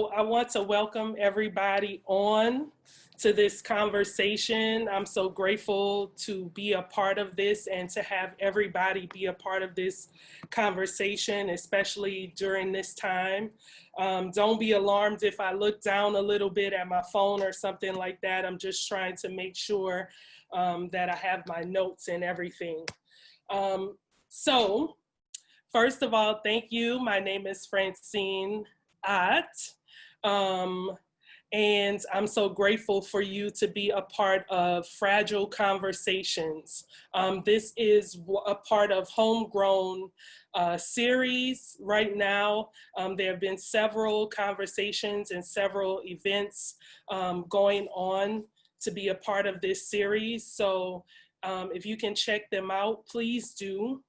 So I want to welcome everybody on to this conversation. I'm so grateful to be a part of this and to have everybody be a part of this conversation, especially during this time. Don't be alarmed if I look down a little bit at my phone or something like that. I'm just trying to make sure that I have my notes and everything. So first of all, thank you. My name is Francine Ott. And I'm so grateful for you to be a part of Fragile Conversations. This is a part of Homegrown series right now. There have been several conversations and several events going on to be a part of this series. So if you can check them out, please do.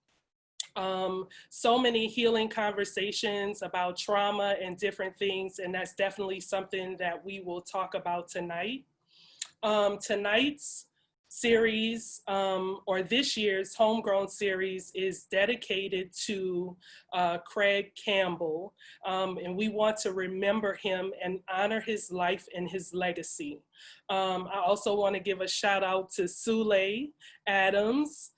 So many healing conversations about trauma and different things, and that's definitely something that we will talk about tonight. Tonight's series, or this year's Homegrown series, is dedicated to Craig Campbell, and we want to remember him and honor his life and his legacy. I also want to give a shout out to Sulé Adams,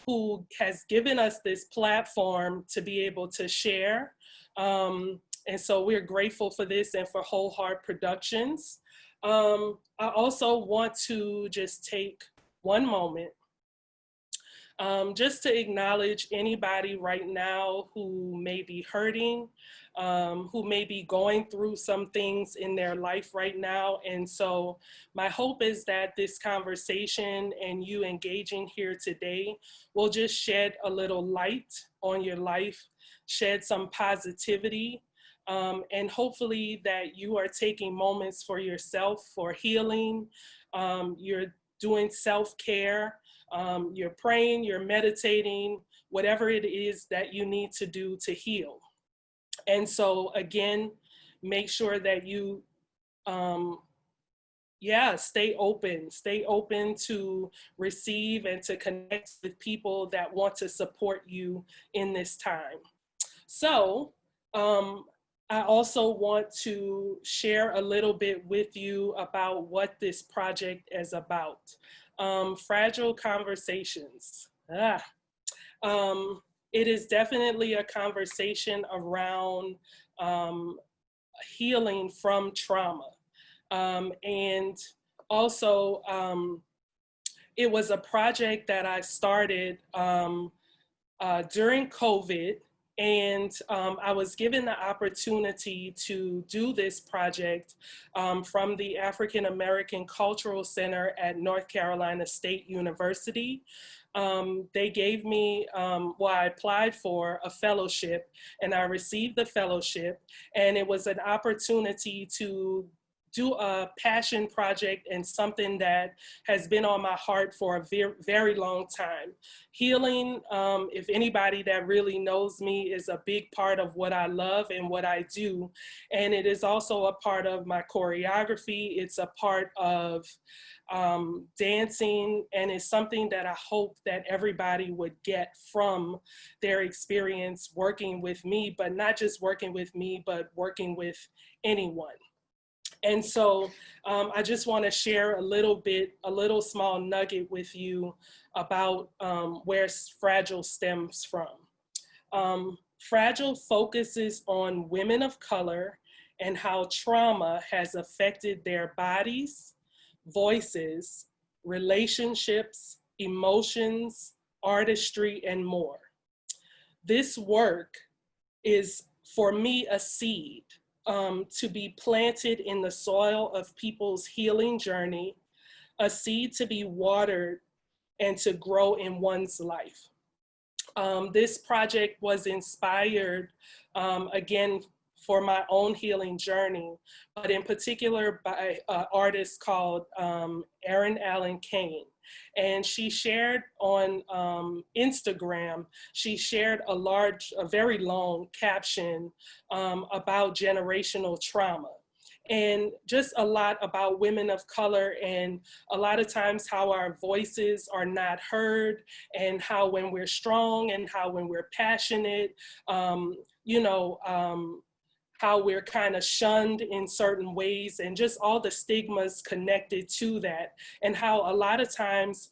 who has given us this platform to be able to share. And so we're grateful for this and for Whole Heart Productions. I also want to just take one moment just to acknowledge anybody right now who may be hurting, who may be going through some things in their life right now. And so my hope is that this conversation and you engaging here today will just shed a little light on your life, shed some positivity, and hopefully that you are taking moments for yourself, for healing. You're doing self-care. You're praying, you're meditating, whatever it is that you need to do to heal. And so again, make sure that you, stay open to receive and to connect with people that want to support you in this time. So I also want to share a little bit with you about what this project is about. Fragile Conversations. It is definitely a conversation around healing from trauma. And also, it was a project that I started during COVID. And I was given the opportunity to do this project from the African American Cultural Center at North Carolina State University. They gave me, I applied for a fellowship and I received the fellowship, and it was an opportunity to do a passion project and something that has been on my heart for a very, very long time. Healing, if anybody that really knows me, is a big part of what I love and what I do. And it is also a part of my choreography. It's a part of dancing, and it's something that I hope that everybody would get from their experience working with me, but not just working with me, but working with anyone. And so I just want to share a little small nugget with you about where Fragile stems from. Fragile focuses on women of color and how trauma has affected their bodies, voices, relationships, emotions, artistry, and more. This work is, for me, a seed to be planted in the soil of people's healing journey, a seed to be watered and to grow in one's life. This project was inspired, again, for my own healing journey, but in particular by an artist called Erin Allen Kane. And she shared on Instagram, she shared a very long caption about generational trauma. And just a lot about women of color, and a lot of times how our voices are not heard, and how when we're strong and how when we're passionate, how we're kind of shunned in certain ways, and just all the stigmas connected to that, and how a lot of times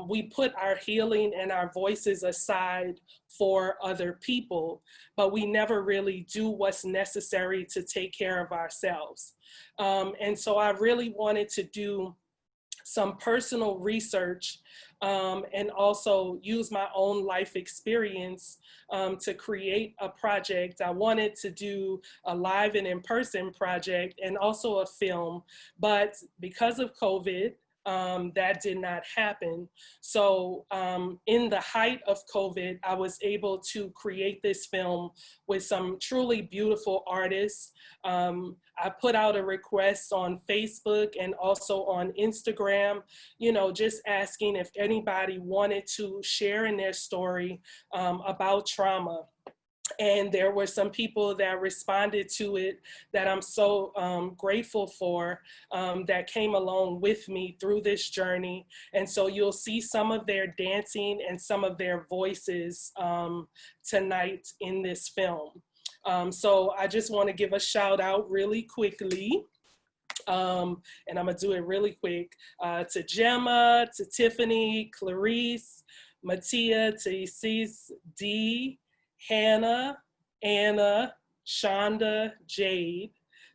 we put our healing and our voices aside for other people, but we never really do what's necessary to take care of ourselves. And so I really wanted to do some personal research and also use my own life experience to create a project. I wanted to do a live and in-person project and also a film, but because of COVID, that did not happen. So in the height of COVID, I was able to create this film with some truly beautiful artists. I put out a request on Facebook and also on Instagram, you know, just asking if anybody wanted to share in their story about trauma. And there were some people that responded to it that I'm so grateful for, that came along with me through this journey. And so you'll see some of their dancing and some of their voices tonight in this film. So I just want to give a shout out really quickly. And I'm gonna do it really quick, to Gemma, to Tiffany, Clarice, Matia, to Isis, D, Hannah, Anna, Shonda, Jade,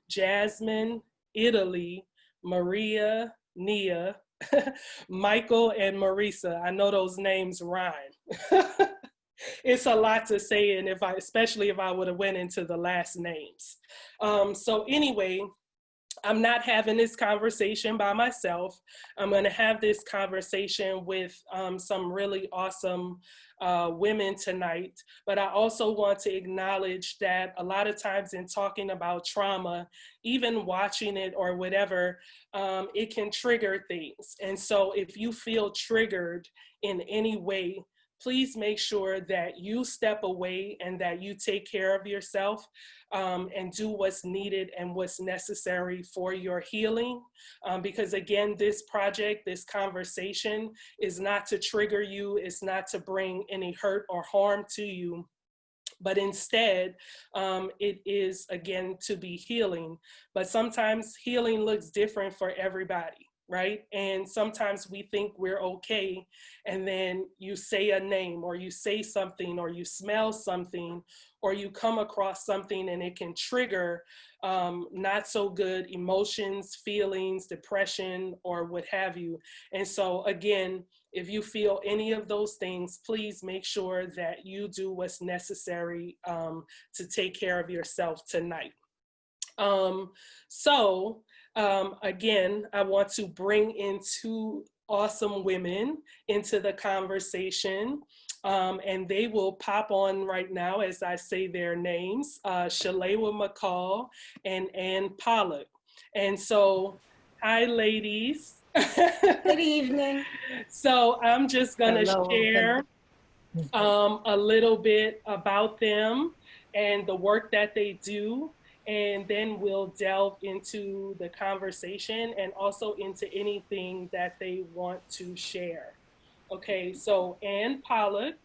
Jasmine, Italy, Maria, Nia, Michael, and Marisa. I know those names rhyme. It's a lot to say, and especially if I would have went into the last names. So anyway, I'm not having this conversation by myself. I'm going to have this conversation with some really awesome women tonight. But I also want to acknowledge that a lot of times in talking about trauma, even watching it or whatever, it can trigger things. And so if you feel triggered in any way, please make sure that you step away and that you take care of yourself and do what's needed and what's necessary for your healing. Because again, this project, this conversation is not to trigger you, it's not to bring any hurt or harm to you, but instead, it is, again, to be healing. But sometimes healing looks different for everybody, right? And sometimes we think we're okay, and then you say a name, or you say something, or you smell something, or you come across something, and it can trigger not so good emotions, feelings, depression, or what have you. And so again, if you feel any of those things, please make sure that you do what's necessary to take care of yourself tonight. Again, I want to bring in two awesome women into the conversation, and they will pop on right now as I say their names, Shalewa McCall and Ann Pollock. And so, hi ladies. Good evening. So I'm just gonna share a little bit about them and the work that they do, and then we'll delve into the conversation and also into anything that they want to share. Okay, so Ann Pollock.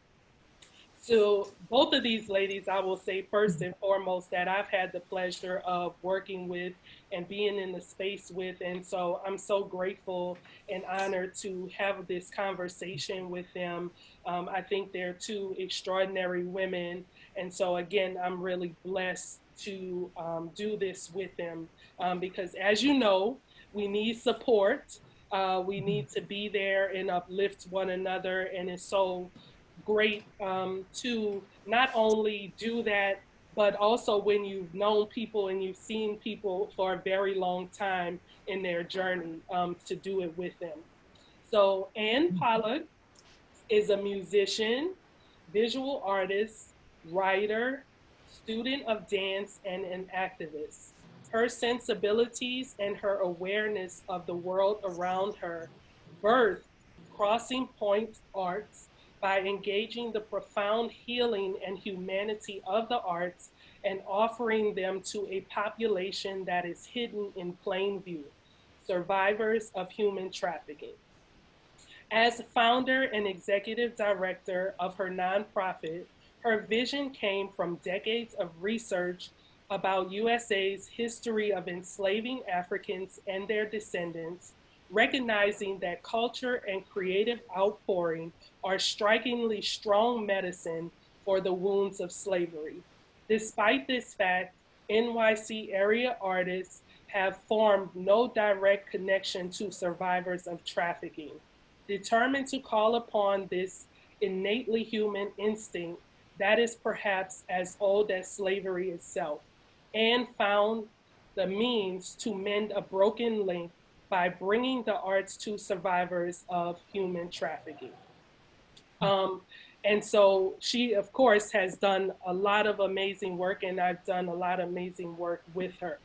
So both of these ladies, I will say first and foremost that I've had the pleasure of working with and being in the space with. And so I'm so grateful and honored to have this conversation with them. I think they're two extraordinary women. And so again, I'm really blessed to do this with them because as you know, we need support. We need to be there and uplift one another. And it's so great to not only do that, but also when you've known people and you've seen people for a very long time in their journey to do it with them. So Ann Pollock is a musician, visual artist, writer, student of dance, and an activist. Her sensibilities and her awareness of the world around her birthed Crossing Point Arts by engaging the profound healing and humanity of the arts and offering them to a population that is hidden in plain view, survivors of human trafficking. As founder and executive director of her nonprofit, her vision came from decades of research about USA's history of enslaving Africans and their descendants, recognizing that culture and creative outpouring are strikingly strong medicine for the wounds of slavery. Despite this fact, NYC area artists have formed no direct connection to survivors of trafficking. Determined to call upon this innately human instinct that is perhaps as old as slavery itself, and found the means to mend a broken link by bringing the arts to survivors of human trafficking. Um, and so she, of course, has done a lot of amazing work, and I've done a lot of amazing work with her.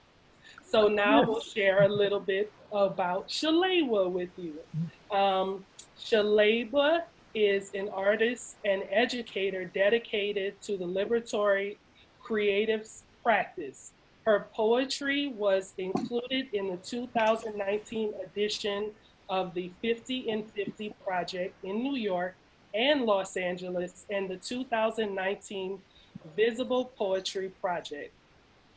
So now we'll share a little bit about Shaleba with you. Shaleba is an artist and educator dedicated to the liberatory creative practice. Her poetry was included in the 2019 edition of the 50 in 50 Project in New York and Los Angeles and the 2019 Visible Poetry Project.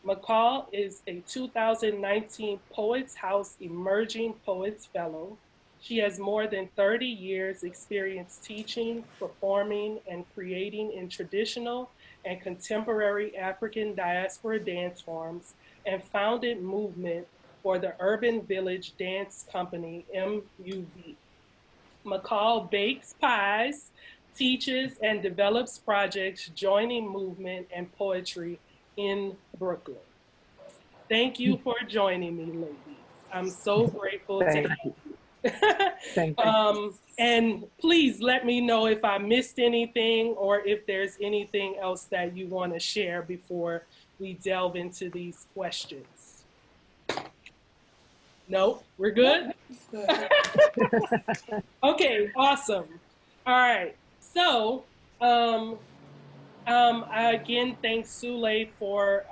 McCall is a 2019 Poets House Emerging Poets Fellow. She has more than 30 years experience teaching, performing, and creating in traditional and contemporary African diaspora dance forms and founded movement for the Urban Village Dance Company, MUV. McCall bakes pies, teaches, and develops projects joining movement and poetry in Brooklyn. Thank you for joining me, ladies. I'm so grateful to have you. Thank you. And please let me know if I missed anything or if there's anything else that you want to share before we delve into these questions. No, we're good? Okay, awesome. All right. So, I again thank Sulé for,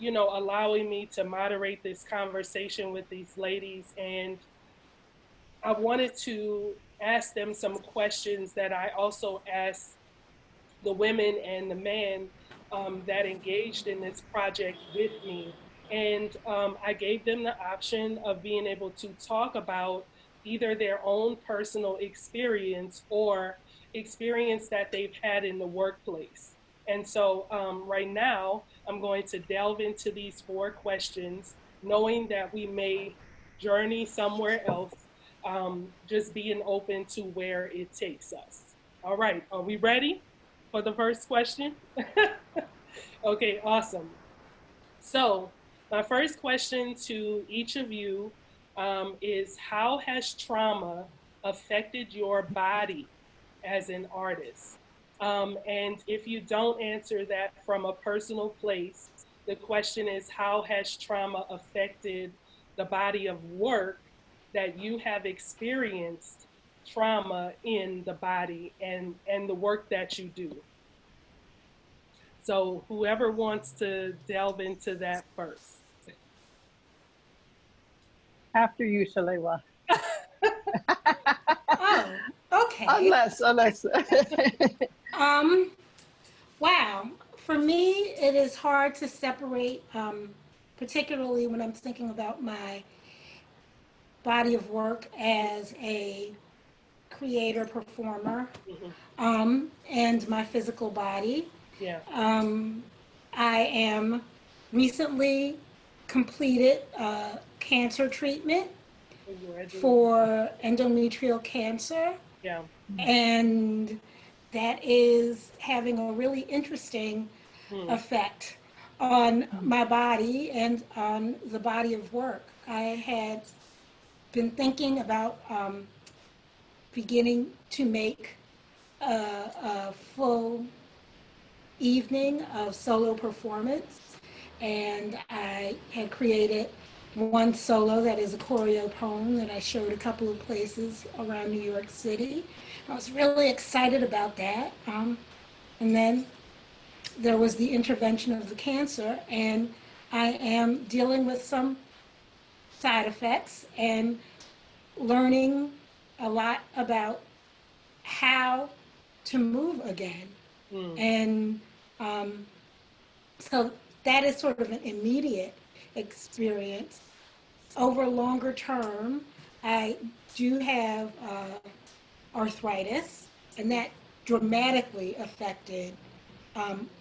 allowing me to moderate this conversation with these ladies. And I wanted to ask them some questions that I also asked the women and the men that engaged in this project with me. And I gave them the option of being able to talk about either their own personal experience or experience that they've had in the workplace. And so right now, I'm going to delve into these 4 questions, knowing that we may journey somewhere else, just being open to where it takes us. All right, are we ready for the first question? Okay, awesome. So my first question to each of you is, how has trauma affected your body as an artist? And if you don't answer that from a personal place, the question is, how has trauma affected the body of work that you have experienced trauma in the body and the work that you do? So whoever wants to delve into that first. After you, Shaleba. Oh, okay. Unless. Wow. For me, it is hard to separate, particularly when I'm thinking about my body of work as a creator, performer, and my physical body. Yeah. I am recently completed cancer treatment for endometrial cancer. Yeah. And that is having a really interesting effect on my body and on the body of work. I had been thinking about beginning to make a full evening of solo performance, and I had created one solo that is a choreo poem that I showed a couple of places around New York City. I was really excited about that. And then there was the intervention of the cancer, and I am dealing with some side effects and learning a lot about how to move again. And so that is sort of an immediate experience. Over longer term, I do have arthritis, and that dramatically affected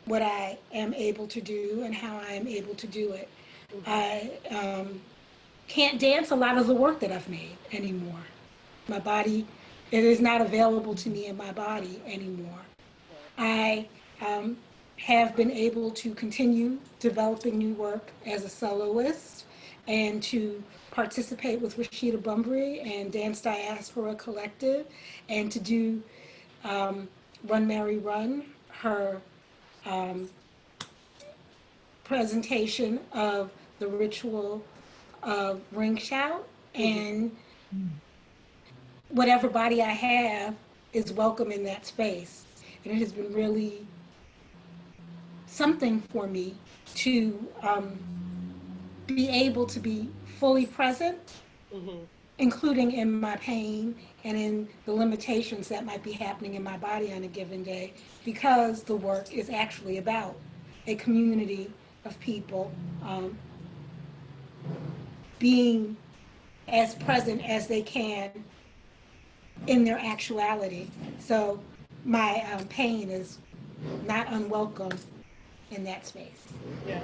what I am able to do and how I am able to do it. I can't dance a lot of the work that I've made anymore. My body, it is not available to me in my body anymore. I have been able to continue developing new work as a soloist and to participate with Rashida Bumbry and Dance Diaspora Collective and to do Run Mary Run, her presentation of the ritual of ring shout, and whatever body I have is welcome in that space. And it has been really something for me to be able to be fully present, including in my pain and in the limitations that might be happening in my body on a given day, because the work is actually about a community of people being as present as they can in their actuality. So my pain is not unwelcome in that space. Yeah.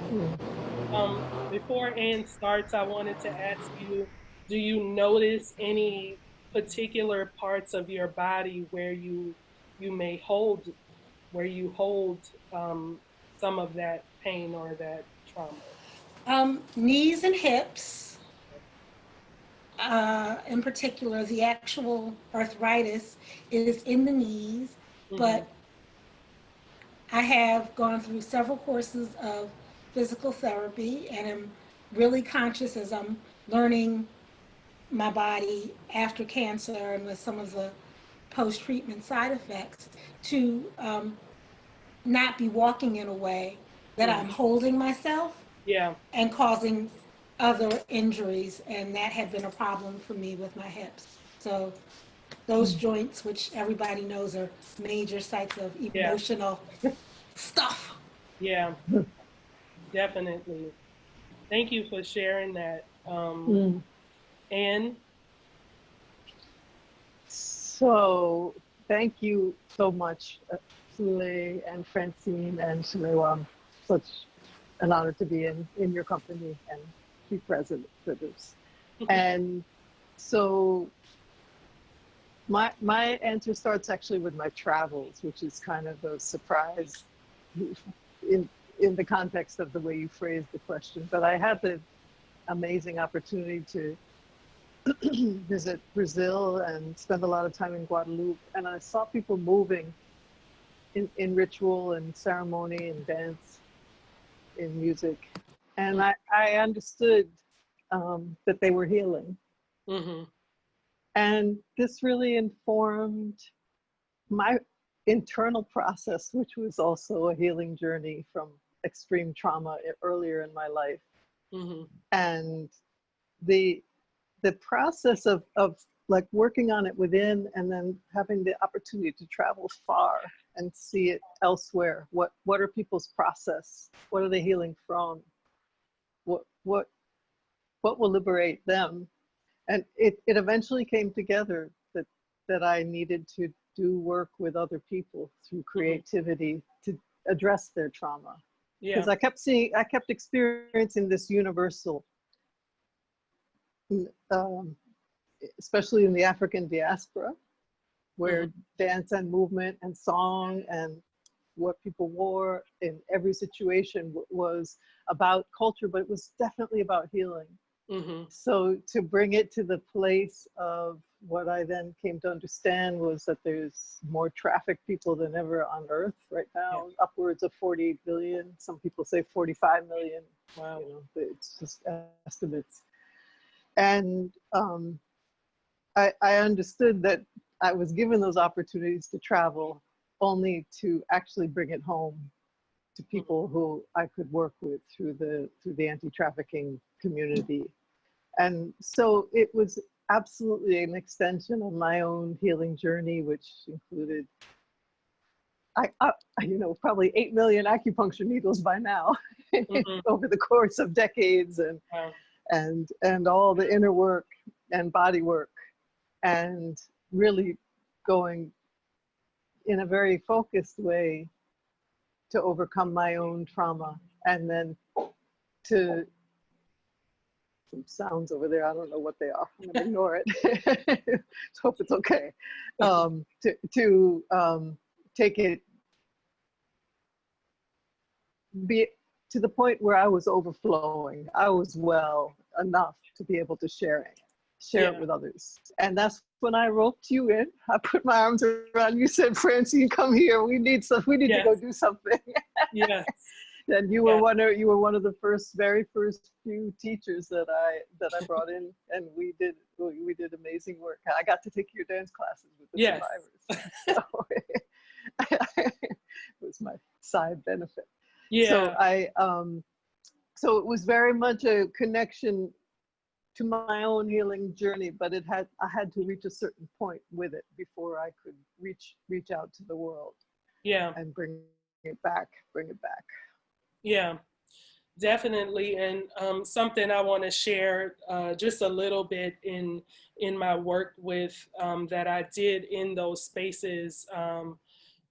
Before Ann starts, I wanted to ask you, do you notice any particular parts of your body where you may hold, where you hold some of that pain or that trauma? Knees and hips, in particular, the actual arthritis is in the knees, but I have gone through several courses of physical therapy and am really conscious as I'm learning my body after cancer and with some of the post-treatment side effects to not be walking in a way that I'm holding myself and causing other injuries, and that had been a problem for me with my hips. So those joints, which everybody knows are major sites of emotional stuff. Yeah, definitely. Thank you for sharing that. Ann? So thank you so much, Sulé and Francine and Shalewa. Such an honor to be in your company and be present for this. And so my answer starts actually with my travels, which is kind of a surprise in the context of the way you phrased the question. But I had the amazing opportunity to visit Brazil and spend a lot of time in Guadeloupe, and I saw people moving in ritual and ceremony and dance, in music, and I understood that they were healing. And this really informed my internal process, which was also a healing journey from extreme trauma earlier in my life. And the process of like working on it within and then having the opportunity to travel far and see it elsewhere. What are people's process? What are they healing from? What will liberate them? And it eventually came together that I needed to do work with other people through creativity to address their trauma. Because I kept experiencing this universal, especially in the African diaspora, where dance and movement and song and what people wore in every situation was about culture, but it was definitely about healing. So to bring it to the place of what I then came to understand was that there's more trafficked people than ever on earth right now, upwards of 48 billion. Some people say 45 million. Wow. You know, it's just estimates. And I understood that I was given those opportunities to travel only to actually bring it home to people who I could work with through the anti-trafficking community. And so it was absolutely an extension of my own healing journey, which included you know, probably 8 million acupuncture needles by now over the course of decades, Wow. and all the inner work and body work, and really going in a very focused way to overcome my own trauma, and then to some sounds over there. I don't know what they are. I'm gonna ignore it. Hope it's okay. To take it, be to the point where I was overflowing. I was well enough to be able to share it with others. And that's when I roped you in. I put my arms around you, said, Francine, come here. We need to go do something. Yeah. And you were one of the very first few teachers that I brought in, and we did amazing work. I got to take your dance classes with the survivors. So it was my side benefit. Yeah. So it was very much a connection to my own healing journey, but I had to reach a certain point with it before I could reach out to the world. Yeah. And bring it back. Yeah, definitely. And something I want to share just a little bit in my work with that I did in those spaces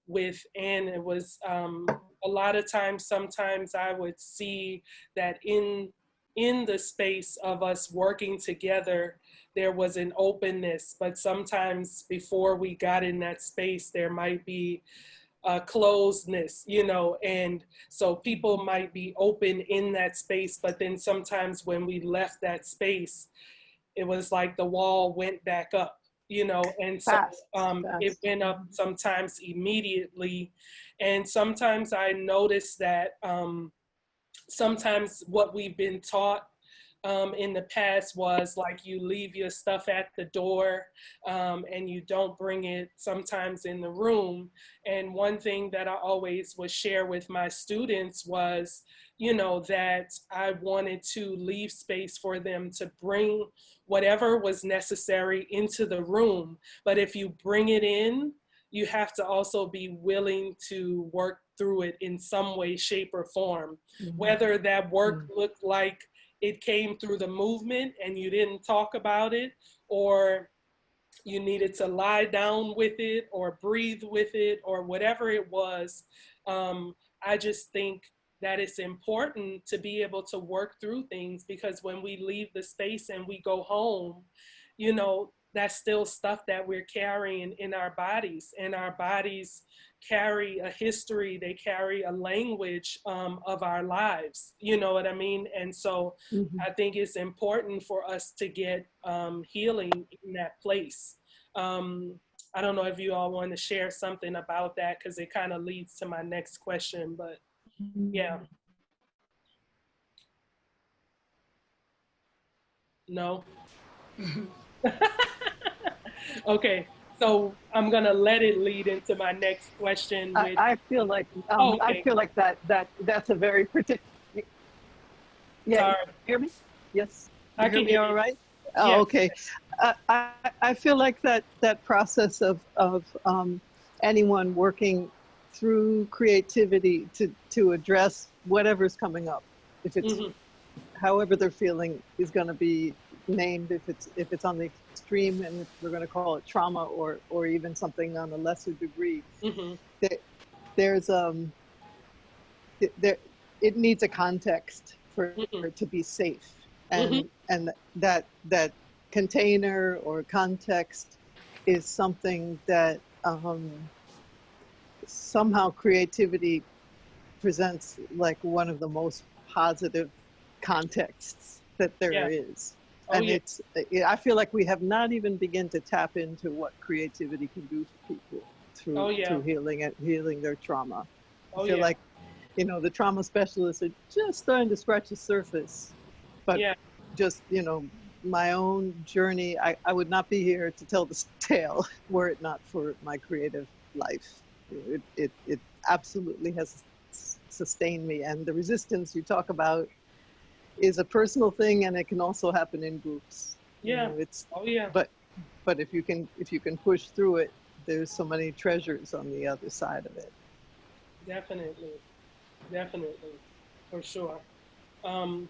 with Anne. It was a lot of times, sometimes I would see that in the space of us working together, there was an openness, but sometimes before we got in that space, there might be closedness, you know, and so people might be open in that space, but then sometimes when we left that space, it was like the wall went back up, you know, and so it went up sometimes immediately. And sometimes I noticed that sometimes what we've been taught in the past was like you leave your stuff at the door and you don't bring it sometimes in the room. And one thing that I always would share with my students was, you know, that I wanted to leave space for them to bring whatever was necessary into the room. But if you bring it in, you have to also be willing to work through it in some way, shape, or form. Whether that work looked like it came through the movement and you didn't talk about it, or you needed to lie down with it or breathe with it, or whatever it was. I just think that it's important to be able to work through things, because when we leave the space and we go home, you know, that's still stuff that we're carrying in our bodies, and our bodies carry a history, they carry a language of our lives, you know what I mean? And so I think it's important for us to get healing in that place. I don't know if you all want to share something about that, because it kind of leads to my next question, but yeah. No? Okay, so I'm gonna let it lead into my next question. Which, I feel like okay. I feel like that's a very particular. Yeah, Sorry. you hear me? Yes, I you hear can me hear all you. right? Yeah. Oh, okay. I feel like that process of anyone working through creativity to address whatever's coming up, if it's however they're feeling, is going to be named, if it's on the extreme, and if we're going to call it trauma, or even something on a lesser degree. There's there, it needs a context for it to be safe, and that container or context is something that somehow creativity presents like one of the most positive contexts that there is. And I feel like we have not even begun to tap into what creativity can do for people through healing their trauma. I feel like, you know, the trauma specialists are just starting to scratch the surface, but just, you know, my own journey, I would not be here to tell this tale were it not for my creative life. It absolutely has sustained me, and the resistance you talk about is a personal thing, and it can also happen in groups. Yeah. You know, but if you can push through it, there's so many treasures on the other side of it. Definitely, definitely, for sure. Um,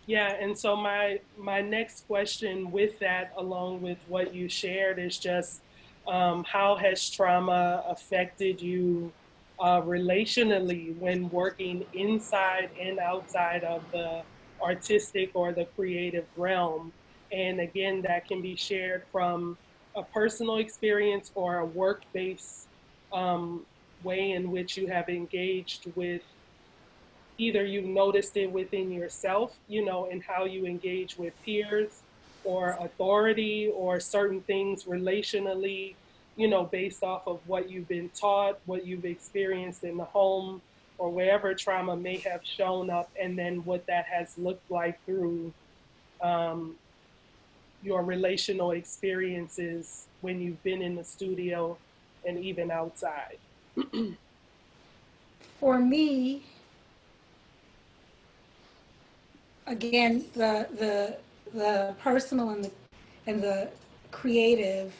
yeah, and so my next question with that, along with what you shared, is just how has trauma affected you relationally when working inside and outside of the artistic or the creative realm? And again, that can be shared from a personal experience or a work-based um, way in which you have engaged with, either you noticed it within yourself, you know, and how you engage with peers or authority or certain things relationally, you know, based off of what you've been taught, what you've experienced in the home, or wherever trauma may have shown up, and then what that has looked like through um, your relational experiences when you've been in the studio and even outside. For me, again, the personal and the creative,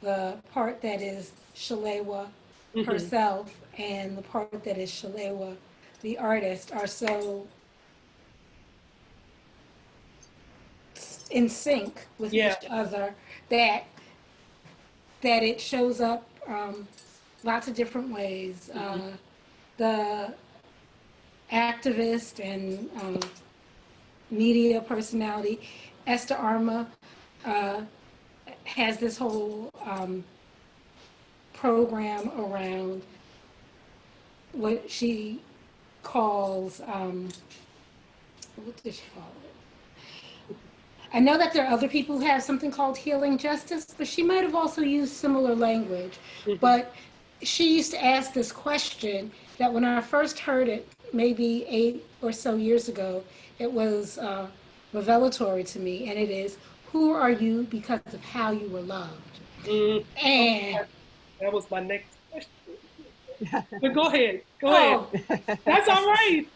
the part that is Shalewa Mm-hmm. herself and the part that is Shalewa, the artist, are so in sync with Yeah. each other that that it shows up lots of different ways. Mm-hmm. The activist and media personality, Esther Arma, uh, has this whole program around what she calls, what does she call it? I know that there are other people who have something called healing justice, but she might have also used similar language. Mm-hmm. But she used to ask this question that when I first heard it, maybe 8 or so years ago, it was revelatory to me, and it is, who are you because of how you were loved? Mm-hmm. Oh, And, that was my next question. But go ahead. Go ahead. oh, That's all right.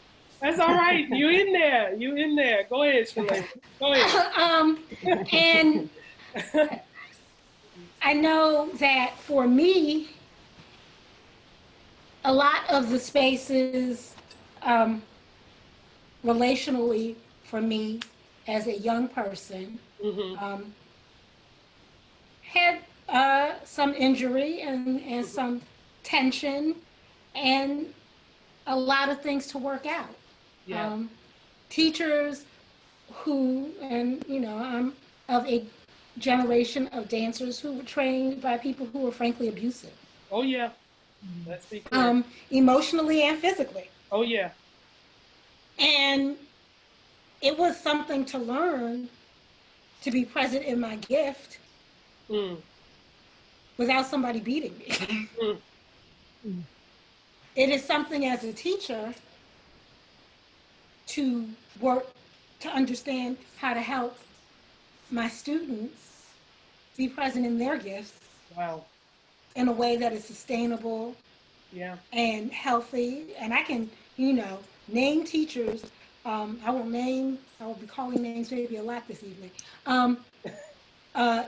That's all right. You in there. You in there. Go ahead, Shalane. Go ahead. um, and I know that for me, a lot of the spaces um, relationally for me as a young person Mm-hmm. um, had some injury and some tension and a lot of things to work out. Yeah. Um, Teachers who, and you know, I'm of a generation of dancers who were trained by people who were frankly abusive, Oh, yeah. Let's be clear. emotionally and physically. Oh, yeah. And it was something to learn to be present in my gift Mm, without somebody beating me. mm, It is something as a teacher to work to understand how to help my students be present in their gifts wow. in a way that is sustainable Yeah. and healthy. And I can, you know, name teachers. I will be calling names maybe a lot this evening. Um,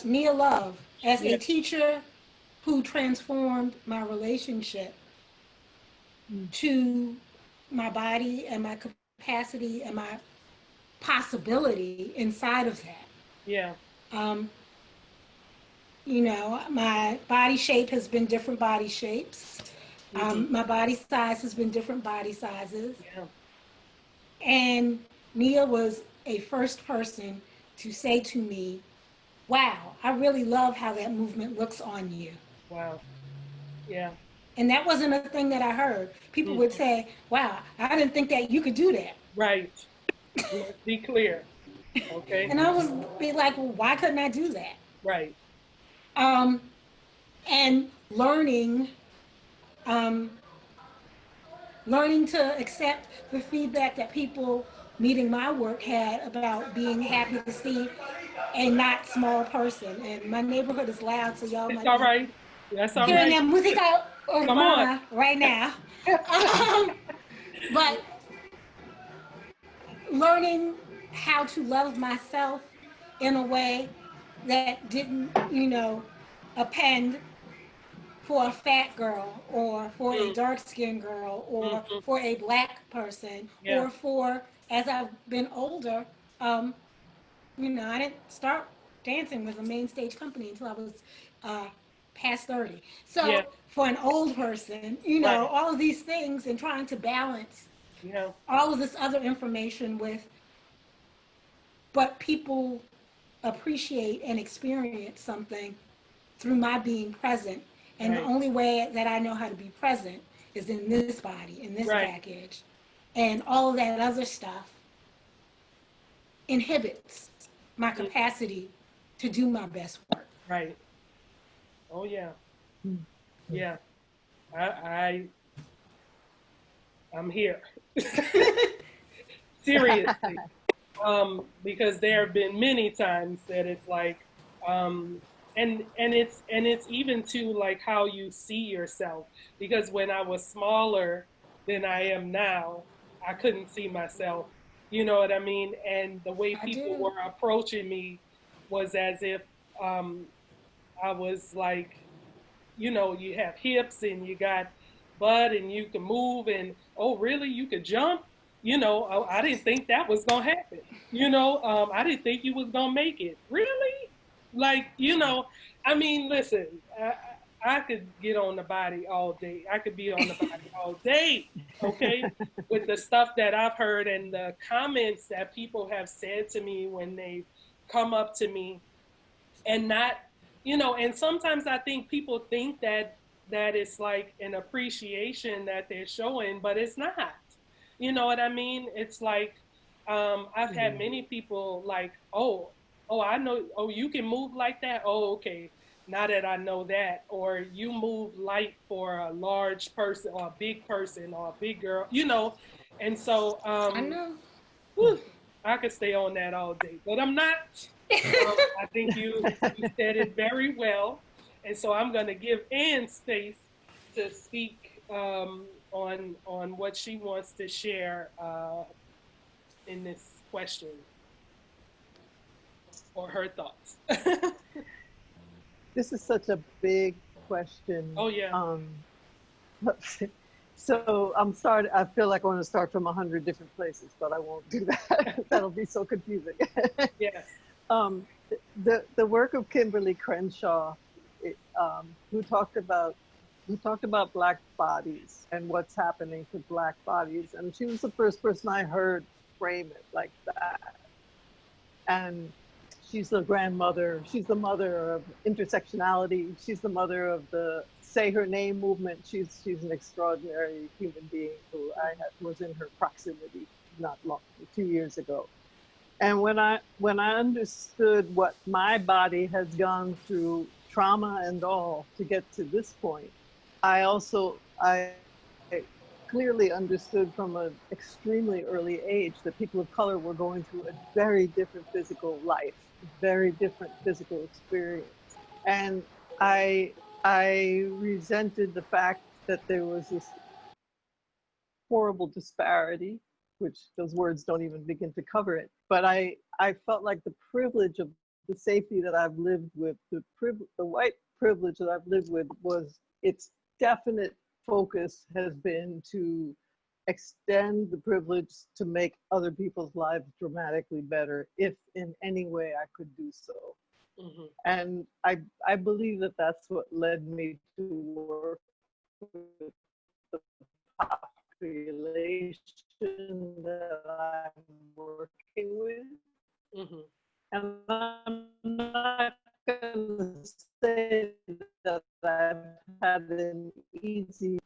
Nia Love, as Yeah. a teacher who transformed my relationship to my body and my capacity and my possibility inside of that. Yeah. Um, you know, my body shape has been different body shapes. Mm-hmm. My body size has been different body sizes. Yeah. And Nia was a first person to say to me, wow, I really love how that movement looks on you. Wow. Yeah. And that wasn't a thing that I heard. People would Mm-hmm. say, wow, I didn't think that you could do that. Right. Let's be clear. Okay. And I was be like, well, why couldn't I do that? Right. Um, and um, learning to accept the feedback that people meeting my work had about being happy to see a not small person. And my neighborhood is loud, so y'all It's might all be right. That's all hearing right. that música Come on. urbana right now. Um, but learning how to love myself in a way that didn't, you know, append for a fat girl, or for a Mm, dark-skinned girl, or mhm. for a black person, Yeah, or for, as I've been older, um, I didn't start dancing with a main stage company until I was uh, past 30. yeah, So for an old person, right, all of these things, and trying to balance yeah, all of this other information with, but people appreciate and experience something through my being present. And the right, only way that I know how to be present is in this body, in this right, package. And all of that other stuff inhibits my mm, capacity to do my best work. right. Oh yeah, Mm. yeah. I I'm here. Seriously. Because there have been many times that it's like, um, and it's even to like how you see yourself. Because when I was smaller than I am now, I couldn't see myself. You know what I mean? And the way I people do. were approaching me was as if um, I was like, you have hips and you got butt and you can move and oh really you could jump. I didn't think that was gonna happen. I didn't think you was gonna make it. Really? Like, I mean, listen, I could get on the body all day. I could be on the body all day, okay? With the stuff that I've heard and the comments that people have said to me when they come up to me and not, and sometimes I think people think that it's like an appreciation that they're showing, but it's not. You know what I mean? It's like I've had Mm. many people like, oh, I know, oh, you can move like that. Oh, okay. Now that I know that, or you move light for a large person or a big person or a big girl, and so I know. whew, I could stay on that all day, but I'm not. I think you said it very well, and so I'm going to give Ann space to speak on what she wants to share in this question or her thoughts. This is such a big question. Oh yeah, So I'm sorry, I feel like I want to start from 100 different places, but I won't do that. That'll be so confusing. yes, um, the work of Kimberly Crenshaw, who talked about Black bodies and what's happening to Black bodies, and she was the first person I heard frame it like that. And she's the grandmother, she's the mother of intersectionality, she's the mother of the Say Her Name movement. She's an extraordinary human being who was in her proximity not long, 2 years ago. And when I understood what my body has gone through, trauma and all, to get to this point, I clearly understood from an extremely early age that people of color were going through a very different physical life, very different physical experience. And I resented the fact that there was this horrible disparity, which those words don't even begin to cover it. But I felt like the privilege of the safety that I've lived with, the white privilege that I've lived with, was its definite focus has been to extend the privilege to make other people's lives dramatically better if in any way I could do so. hmm And I believe that that's what led me to work with the population that I'm working with. hmm And I'm not going to say that I've had an easy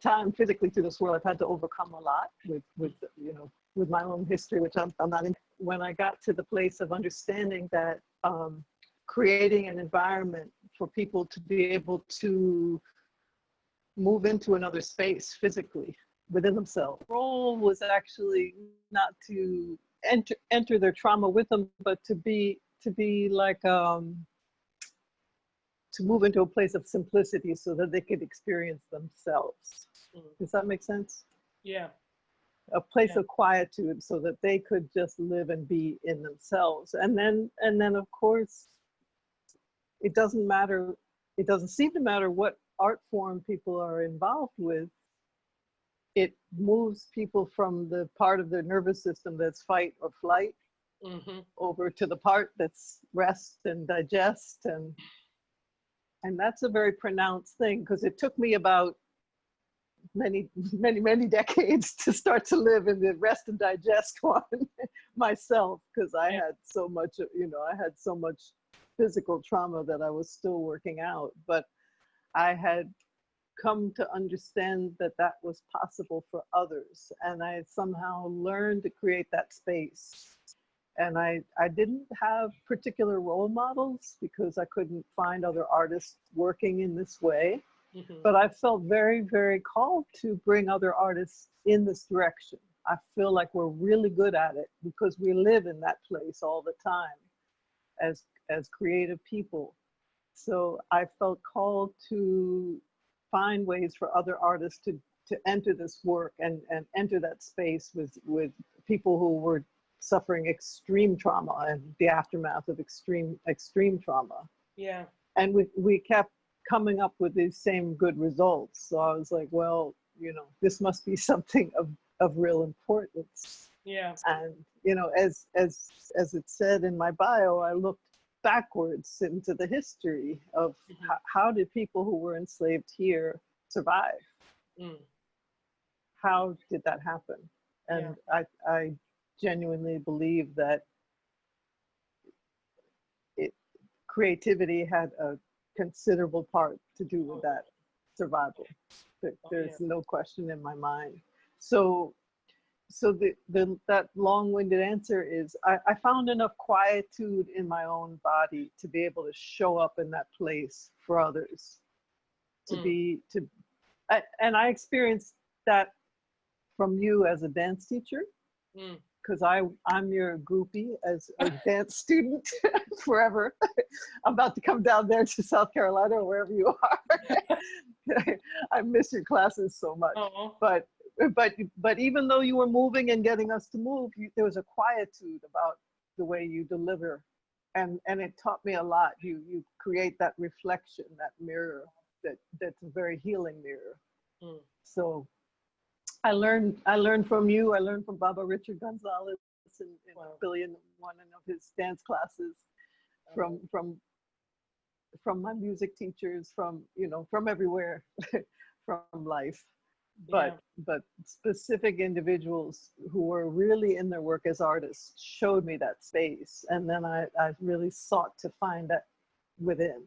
time physically through this world. I've had to overcome a lot with my own history, which I'm not in. When I got to the place of understanding that creating an environment for people to be able to move into another space physically within themselves. The role was actually not to enter their trauma with them, but to be like to move into a place of simplicity so that they could experience themselves. Does that make sense? yeah, A place yeah, of quietude so that they could just live and be in themselves. And then of course, it doesn't seem to matter what art form people are involved with, it moves people from the part of their nervous system that's fight or flight over to the part that's rest and digest. And that's a very pronounced thing, because it took me about many decades to start to live in the rest and digest one myself, because I had so much, I had so much physical trauma that I was still working out. But I had come to understand that that was possible for others, and I somehow learned to create that space. And I didn't have particular role models because I couldn't find other artists working in this way. But I felt very, very called to bring other artists in this direction. I feel like we're really good at it because we live in that place all the time as creative people. So I felt called to find ways for other artists to enter this work and enter that space with people who were suffering extreme trauma and the aftermath of extreme trauma. Yeah. And we kept coming up with these same good results. So I was like, well, this must be something of real importance. Yeah. And, as it said in my bio, I looked backwards into the history of how did people who were enslaved here survive? How did that happen? And I genuinely believe that creativity had a considerable part to do with that survival. There's no question in my mind. So that long-winded answer is I found enough quietude in my own body to be able to show up in that place for others, and I experienced that from you as a dance teacher, because I'm your groupie as a dance student forever. I'm about to come down there to South Carolina or wherever you are. I miss your classes so much. But even though you were moving and getting us to move, there was a quietude about the way you deliver, and it taught me a lot. You create that reflection, that mirror, that's a very healing mirror. So I learned from you. I learned from Baba Richard Gonzalez in a billion one of his dance classes, from my music teachers, from everywhere, from life. But specific individuals who were really in their work as artists showed me that space, and then I really sought to find that within.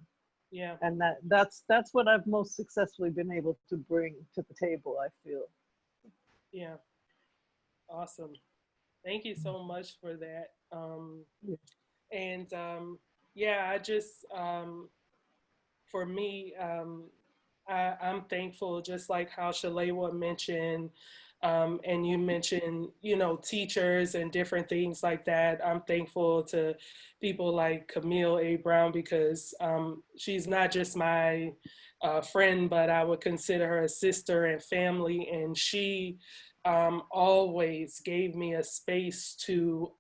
Yeah. And that's what I've most successfully been able to bring to the table, I feel. Yeah. Awesome. Thank you so much for that. And I just, for me, I'm thankful, just like how Shalewa mentioned, and you mentioned, teachers and different things like that. I'm thankful to people like Camille A. Brown, because she's not just my friend, but I would consider her a sister and family. And she always gave me a space to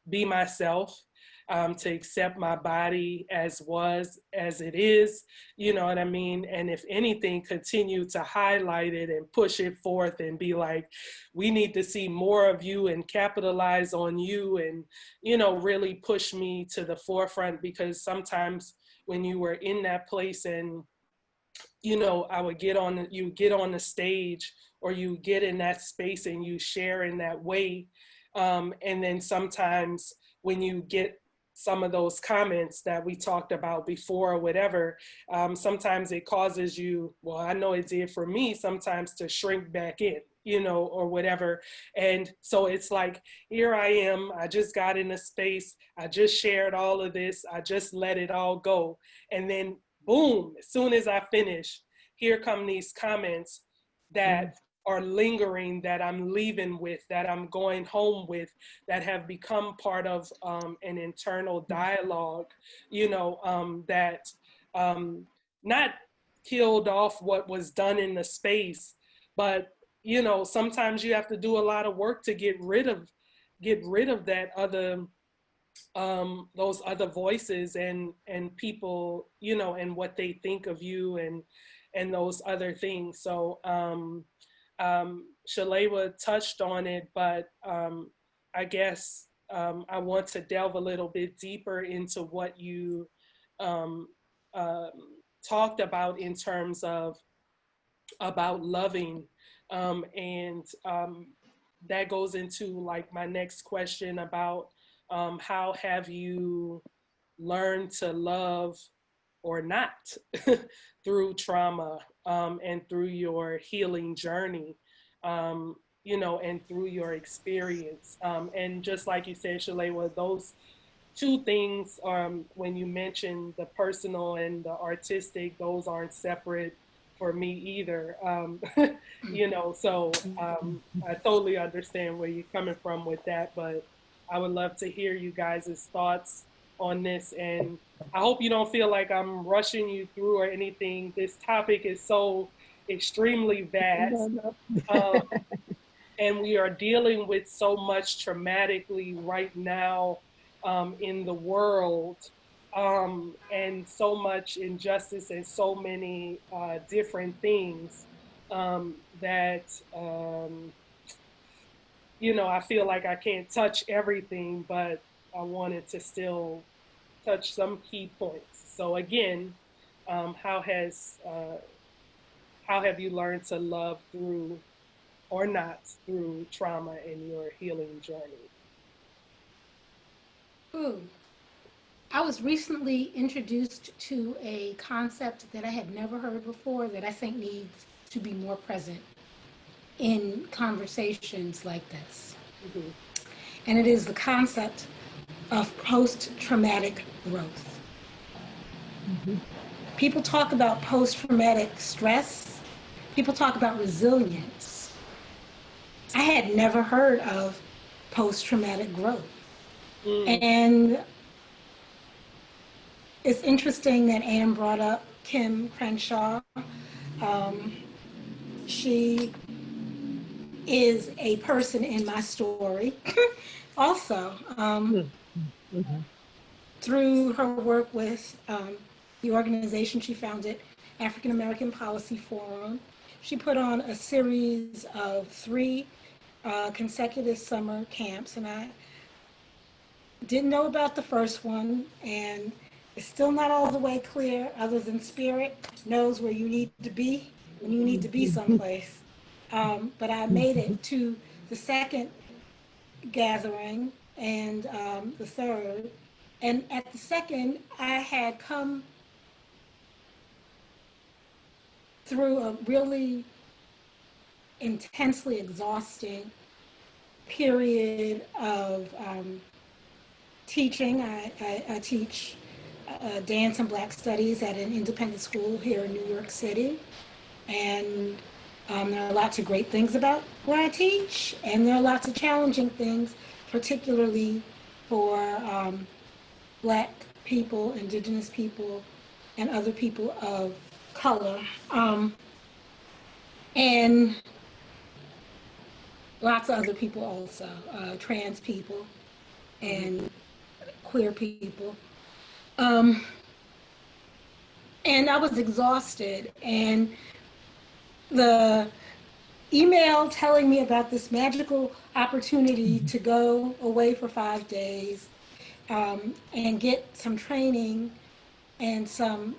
be myself, to accept my body as it is, you know what I mean? And if anything, continue to highlight it and push it forth and be like, we need to see more of you and capitalize on you, and, really push me to the forefront. Because sometimes when you were in that place and, I would you get on the stage, or you get in that space and you share in that way. And then sometimes when you get some of those comments that we talked about before or whatever, sometimes it causes you, well, I know it did for me sometimes, to shrink back in, or whatever. And so it's like, here I am, I just got in a space, I just shared all of this, I just let it all go. And then boom, as soon as I finish, here come these comments that are lingering, that I'm leaving with, that I'm going home with, that have become part of an internal dialogue, that not killed off what was done in the space, but, sometimes you have to do a lot of work to get rid of that other those other voices and people, you know, and what they think of you and those other things. So Shalewa touched on it, but I guess I want to delve a little bit deeper into what you talked about in terms of about loving, and that goes into like my next question about how have you learned to love or not through trauma, and through your healing journey, you know, and through your experience. And just like you said, Shalewa, those two things, when you mentioned the personal and the artistic, those aren't separate for me either. You know, so I totally understand where you're coming from with that, but I would love to hear you guys' thoughts on this. And I hope you don't feel like I'm rushing you through or anything. This topic is so extremely vast. And we are dealing with so much traumatically right now in the world, and so much injustice and so many different things, that, you know, I feel like I can't touch everything, but I wanted to still touch some key points. So again, how have you learned to love through or not through trauma in your healing journey? Ooh. I was recently introduced to a concept that I had never heard before that I think needs to be more present in conversations like this. Mm-hmm. And it is the concept of post-traumatic growth. Mm-hmm. People talk about post-traumatic stress. People talk about resilience. I had never heard of post-traumatic growth. And it's interesting that Anne brought up Kim Crenshaw. She is a person in my story also, through her work with the organization she founded, African American Policy Forum. She put on a series of 3 consecutive summer camps, and I didn't know about the first one, and it's still not all the way clear, other than Spirit knows where you need to be when you need to be someplace. But I made it to the second gathering and the third. And at the second, I had come through a really intensely exhausting period of teaching. I teach dance and Black studies at an independent school here in New York City. And there are lots of great things about where I teach, and there are lots of challenging things, particularly for Black people, Indigenous people, and other people of color. And lots of other people also, trans people and queer people. And I was exhausted, and the email telling me about this magical opportunity to go away for 5 days and get some training and some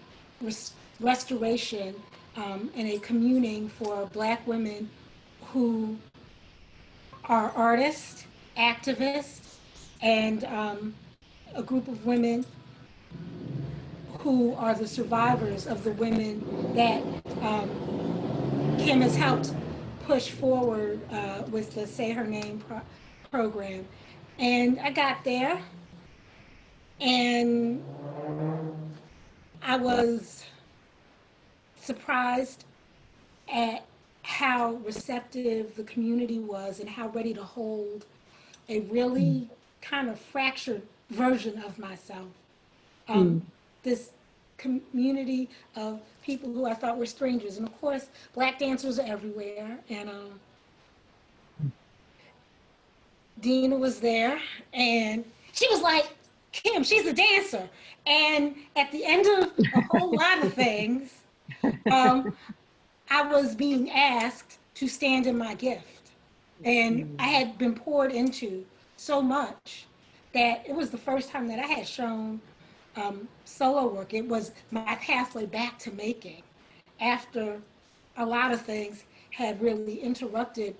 restoration and a communing for Black women who are artists, activists, and a group of women who are the survivors of the women that Kim has helped push forward with the Say Her Name program. And I got there, and I was surprised at how receptive the community was and how ready to hold a really kind of fractured version of myself. This community of people who I thought were strangers. And of course, Black dancers are everywhere. And Dina was there, and she was like, Kim, she's a dancer. And at the end of a whole lot of things, I was being asked to stand in my gift. And I had been poured into so much that it was the first time that I had shown solo work. It was my pathway back to making after a lot of things had really interrupted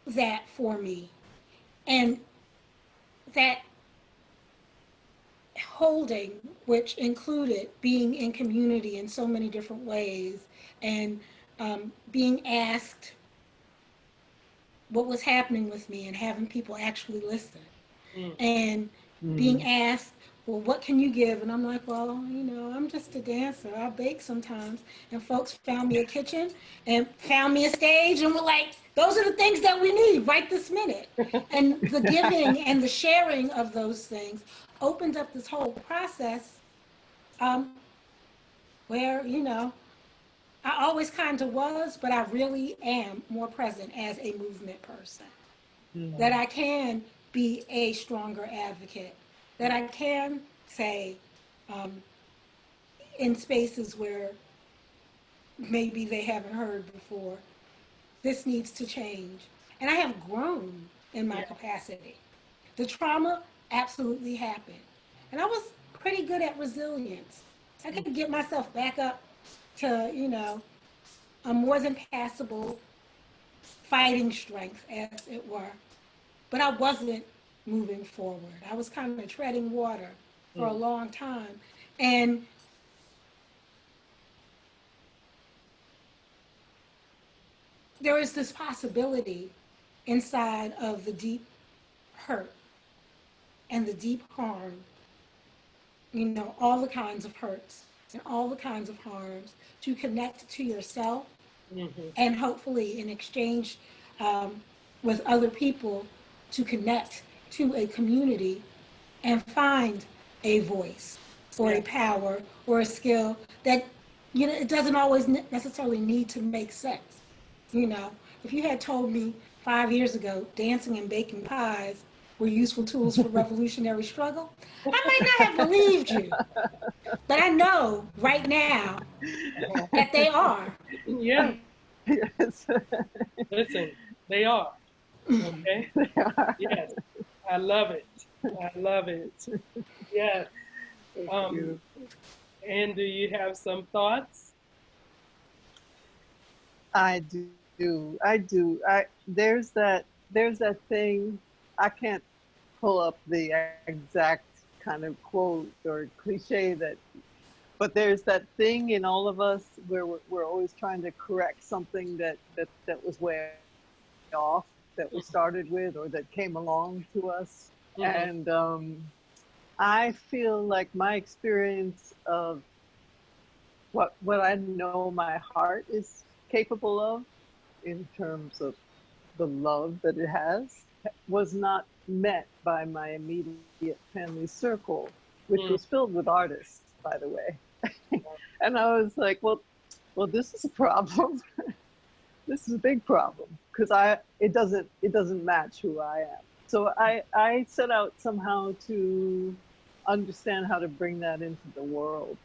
that for me. And that holding, which included being in community in so many different ways and being asked what was happening with me and having people actually listen and being asked, well, what can you give? And I'm like, well, I'm just a dancer. I bake sometimes. And folks found me a kitchen and found me a stage and were like, those are the things that we need right this minute. And the giving and the sharing of those things opened up this whole process where, I always kind of was, but I really am more present as a movement person. That I can be a stronger advocate, that I can say in spaces where maybe they haven't heard before, this needs to change. And I have grown in my capacity. The trauma absolutely happened. And I was pretty good at resilience. I could get myself back up to, a more than passable fighting strength, as it were. But I wasn't moving forward. I was kind of treading water for a long time. And there is this possibility inside of the deep hurt and the deep harm, all the kinds of hurts and all the kinds of harms, to connect to yourself and hopefully in exchange with other people to connect to a community and find a voice or a power or a skill that, it doesn't always necessarily need to make sense. If you had told me 5 years ago dancing and baking pies were useful tools for revolutionary struggle, I might not have believed you. But I know right now that they are. Yeah. Yes. Listen, they are. Okay. They are. Yes. I love it. I love it. Yes. Thank you. And do you have some thoughts? I do. There's that thing. I can't pull up the exact kind of quote or cliche but there's that thing in all of us where we're always trying to correct something that was way off, that we started with or that came along to us. And I feel like my experience of what I know my heart is capable of in terms of the love that it has was not met by my immediate family circle, which was filled with artists, by the way. And I was like, well, this is a problem. This is a big problem because it doesn't match who I am. So I set out somehow to understand how to bring that into the world.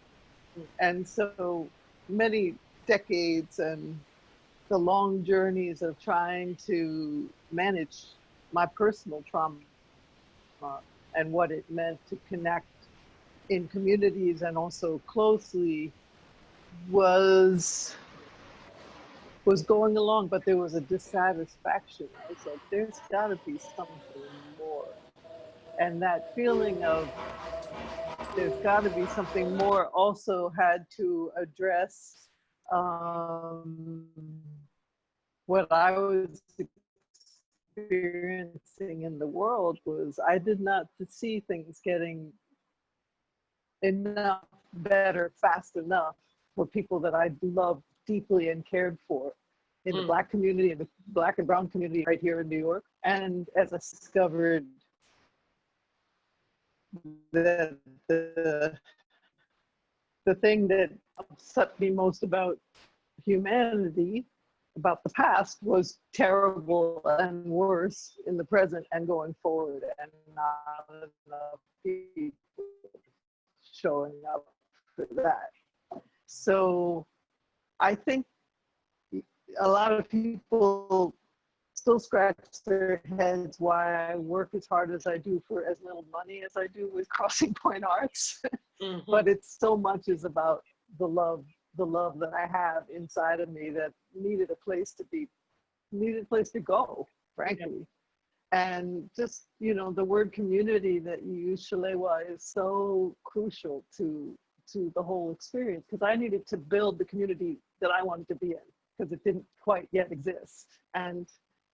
And so many decades and the long journeys of trying to manage my personal trauma and what it meant to connect in communities and also closely was going along, but there was a dissatisfaction. I was like, there's got to be something more. And that feeling of there's got to be something more also had to address what I was experiencing in the world. Was I did not see things getting enough better fast enough for people that I loved deeply and cared for in the Black community, in the Black and Brown community right here in New York. And as I discovered that the thing that upset me most about humanity, about the past, was terrible and worse in the present and going forward, and not enough people showing up for that. So I think a lot of people still scratch their heads why I work as hard as I do for as little money as I do with Crossing Point Arts. Mm-hmm. But it's so much is about the love that I have inside of me that needed a place to go, frankly. Yeah. And just, you know, the word community that you use, Shalewa, is so crucial to the whole experience, because I needed to build the community that I wanted to be in, because it didn't quite yet exist. And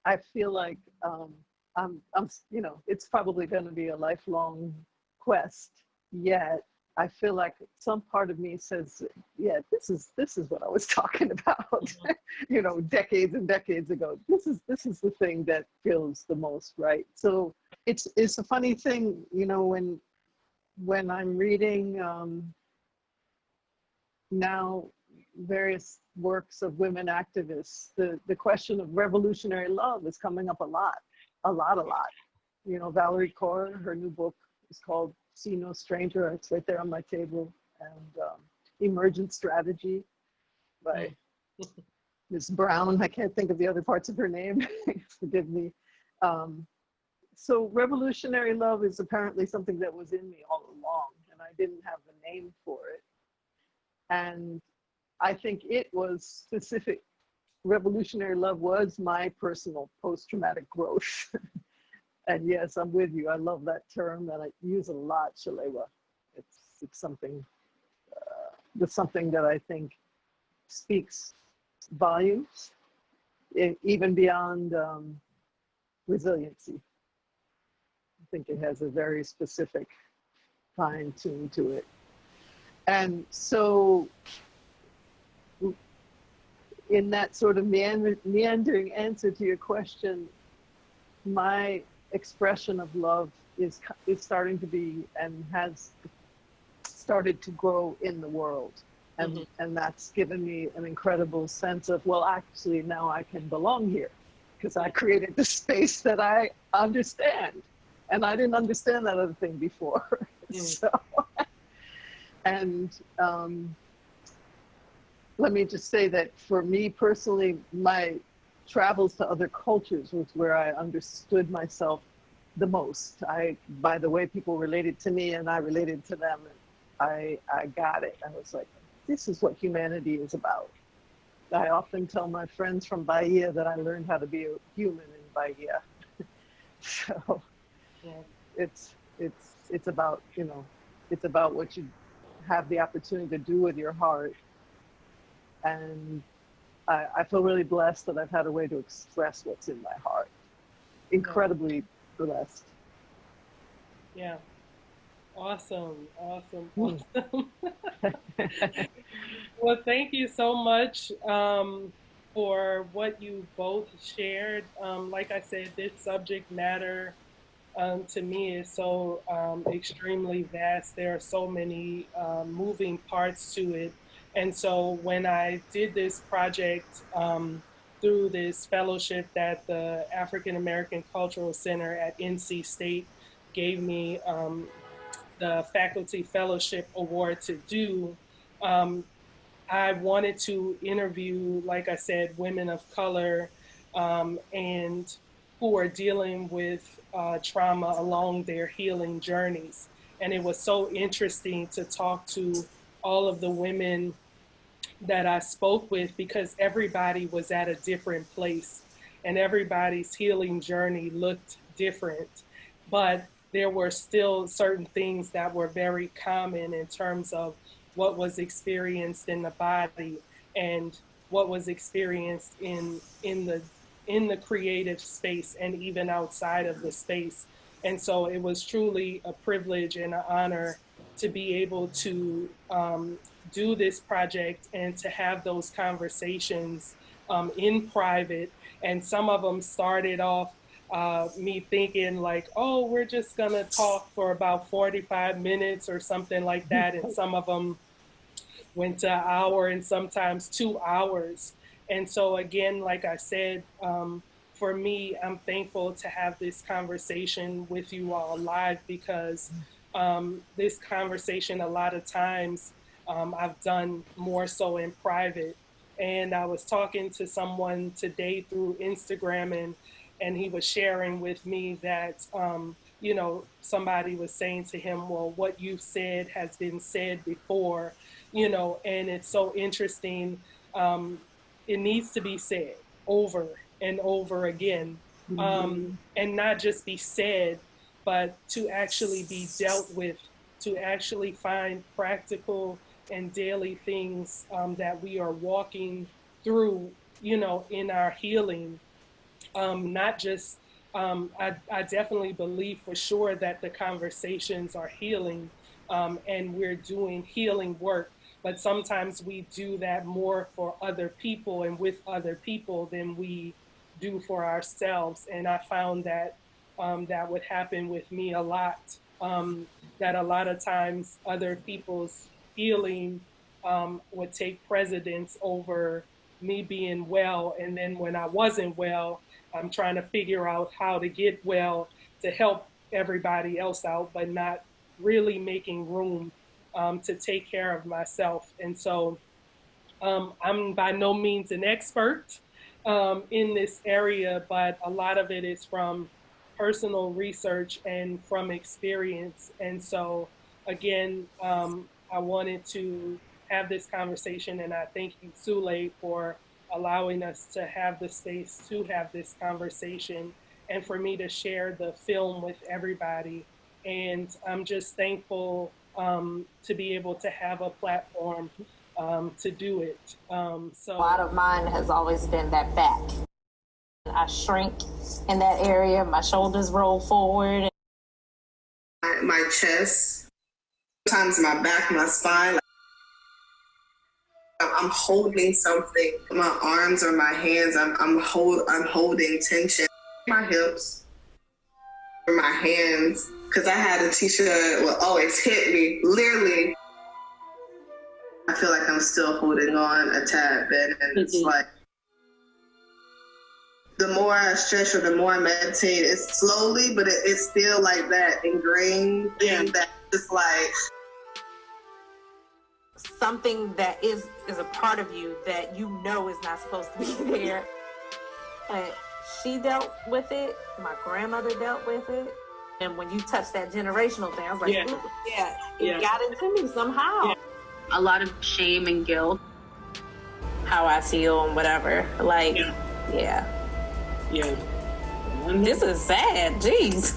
I feel like I'm, you know, it's probably going to be a lifelong quest. Yet I feel like some part of me says, yeah, this is what I was talking about, mm-hmm. you know, decades and decades ago. This is the thing that feels the most right. So it's a funny thing, you know, when I'm reading now various works of women activists, the question of revolutionary love is coming up a lot. You know, Valerie Kaur, her new book is called See No Stranger. It's right there on my table. And Emergent Strategy by Ms. Brown. I can't think of the other parts of her name. Forgive me. So revolutionary love is apparently something that was in me all along, and I didn't have a name for it. And I think it was specific. Revolutionary love was my personal post-traumatic growth. And yes, I'm with you. I love that term, and I use it a lot, Shalewa. It's something that I think speaks volumes, even beyond resiliency. I think it has a very specific fine tune to it. And so in that sort of meandering answer to your question, my expression of love is starting to be and has started to grow in the world. And, mm-hmm. and that's given me an incredible sense of, well, actually now I can belong here, because I created the space that I understand. And I didn't understand that other thing before. So, and let me just say that for me personally, my travels to other cultures was where I understood myself the most. By the way people related to me and I related to them, I got it. I was like, this is what humanity is about. I often tell my friends from Bahia that I learned how to be a human in Bahia. So yeah. It's about, you know, it's about what you have the opportunity to do with your heart. And I feel really blessed that I've had a way to express what's in my heart. Incredibly blessed. Yeah. Awesome. Well, thank you so much for what you both shared. Like I said, this subject matter to me is so extremely vast. There are so many moving parts to it. And so when I did this project through this fellowship that the African American Cultural Center at NC State gave me the Faculty Fellowship Award to do, I wanted to interview, like I said, women of color and who are dealing with trauma along their healing journeys. And it was so interesting to talk to all of the women that I spoke with, because everybody was at a different place and everybody's healing journey looked different. But there were still certain things that were very common in terms of what was experienced in the body and what was experienced in the creative space and even outside of the space. And so it was truly a privilege and an honor to be able to do this project and to have those conversations in private. And some of them started off me thinking like, oh, we're just gonna talk for about 45 minutes or something like that. And some of them went to an hour and sometimes 2 hours. And so again, like I said, for me, I'm thankful to have this conversation with you all live, because this conversation a lot of times I've done more so in private. And I was talking to someone today through Instagram, and he was sharing with me that, you know, somebody was saying to him, well, what you've said has been said before, you know, and it's so interesting. It needs to be said over and over again, and not just be said, but to actually be dealt with, to actually find practical and daily things that we are walking through, you know, in our healing. Not just, I definitely believe for sure that the conversations are healing, and we're doing healing work, but sometimes we do that more for other people and with other people than we do for ourselves. And I found that that would happen with me a lot, that a lot of times other people's healing would take precedence over me being well. And then when I wasn't well, I'm trying to figure out how to get well to help everybody else out, but not really making room to take care of myself. And so I'm by no means an expert in this area, but a lot of it is from personal research and from experience. And so again, I wanted to have this conversation, and I thank you, Sulé, for allowing us to have the space to have this conversation and for me to share the film with everybody. And I'm just thankful to be able to have a platform to do it. So a lot of mine has always been that back. I shrink in that area, my shoulders roll forward. My chest, sometimes my back, my spine. I'm holding something. My arms or my hands, I'm holding tension. My hips, or my hands, because I had a teacher that would always hit me, literally. I feel like I'm still holding on a tad bit, and it's like, the more I stretch or the more I meditate, it's slowly, but it's still like that ingrained thing that just like, something that is a part of you that you know is not supposed to be there. And she dealt with it, my grandmother dealt with it. And when you touch that generational thing, I was like, it got into me somehow. Yeah. A lot of shame and guilt. How I feel and whatever. Like, This is sad, jeez.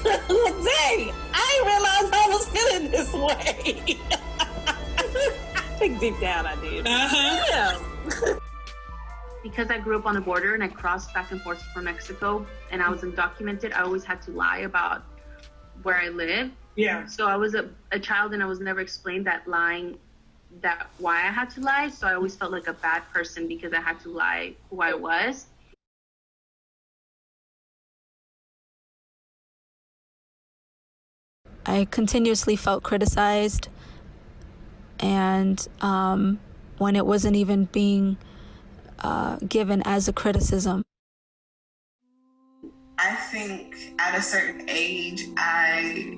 Dang, I didn't realize I was feeling this way. I think deep down I did. Yeah. Because I grew up on the border and I crossed back and forth from Mexico and I was undocumented, I always had to lie about where I live. Yeah. So I was a child and I was never explained that lying, that why I had to lie. So I always felt like a bad person because I had to lie who I was. I continuously felt criticized, and when it wasn't even being given as a criticism. I think at a certain age, I